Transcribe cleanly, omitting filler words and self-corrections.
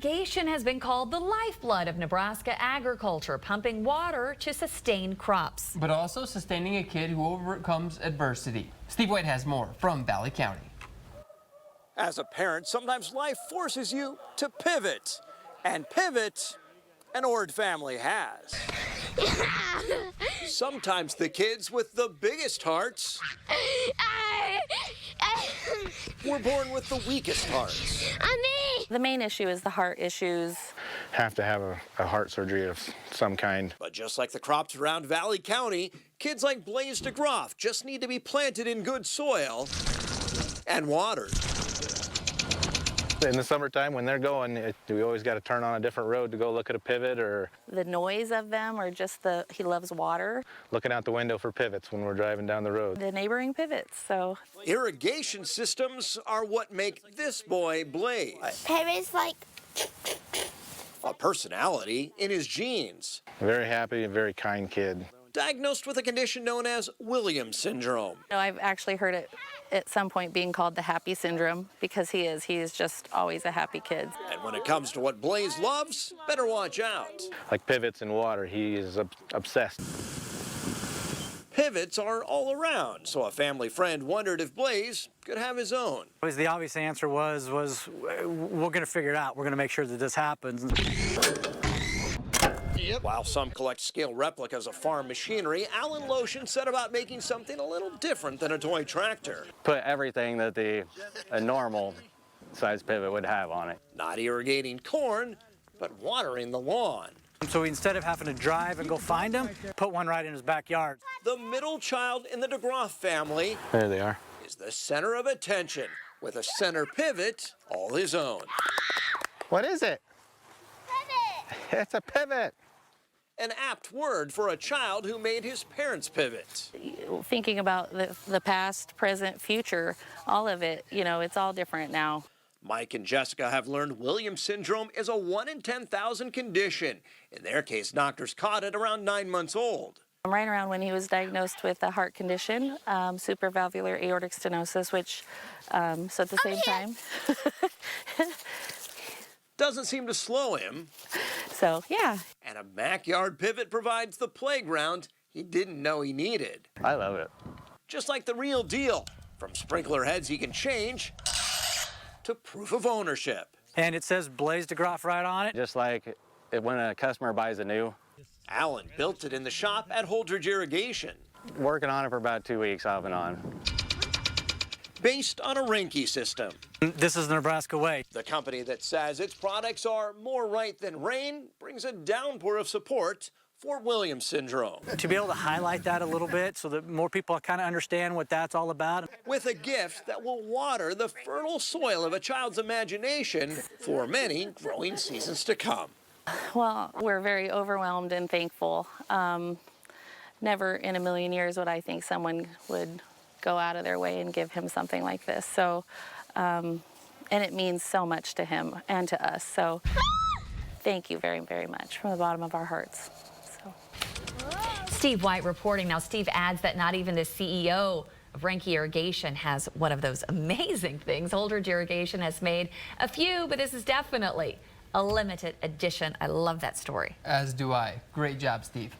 irrigation has been called the lifeblood of Nebraska agriculture, pumping water to sustain crops. But also sustaining a kid who overcomes adversity. Steve White has more from Valley County. As a parent, sometimes life forces you to pivot. And pivot, an Ord family has. Sometimes the kids with the biggest hearts were born with the weakest hearts. The main issue is the heart issues. Have to have a heart surgery of some kind. But just like the crops around Valley County, kids like Blaize DeGroff just need to be planted in good soil and watered. In the summertime when they're going, we always got to turn on a different road to go look at a pivot, or The noise of them, or just he loves water. looking out the window for pivots when we're driving down the road. The neighboring pivots, so. Irrigation systems are what make this boy Blaize Pivots like a personality in his genes. Very happy and very kind kid. Diagnosed with a condition known as Williams syndrome. I've actually heard it at some point being called the happy syndrome because he is just always a happy kid. And when it comes to what Blaize loves, better watch out. Like pivots and water, he is obsessed. Pivots are all around, so a family friend wondered if Blaize could have his own. The obvious answer was we're going to figure it out. We're going to make sure that this happens. While some collect scale replicas of farm machinery, Alan Lotion set about making something a little different than a toy tractor. Put everything that a normal size pivot would have on it. Not irrigating corn, but watering the lawn. So instead of having to drive and go find him, put one right in his backyard. The middle child in the DeGroff family There they are. is the center of attention, with a center pivot all his own. What is it? pivot. It's a pivot. An apt word for a child who made his parents pivot. Thinking about the past, present, future, all of it, it's all different now. Mike and Jessica have learned Williams syndrome is a 1 in 10,000 condition. In their case, doctors caught it around 9 months old. Right around when he was diagnosed with a heart condition, supravalvular aortic stenosis, which, so at the same time. Doesn't seem to slow him. So, yeah. And a backyard pivot provides the playground he didn't know he needed. I love it. Just like the real deal, from sprinkler heads he can change to proof of ownership. And it says Blaize DeGroff right on it. Just like when a customer buys a new. Alan built it in the shop at Holdridge Irrigation. Working on it for about 2 weeks off and on. Based on a Rinky system. This is the Nebraska way. The company that says its products are more right than rain brings a downpour of support for Williams syndrome. To be able to highlight that a little bit so that more people kind of understand what that's all about. With a gift that will water the fertile soil of a child's imagination for many growing seasons to come. Well, we're very overwhelmed and thankful. Never in a million years would I think someone would go out of their way and give him something like this. So, and it means so much to him and to us. So, thank you very, very much from the bottom of our hearts. So. Steve White reporting. Now, Steve adds that not even the CEO of Rinky Irrigation has one of those amazing things. Holdridge Irrigation has made a few, but this is definitely a limited edition. I love that story. As do I. Great job, Steve.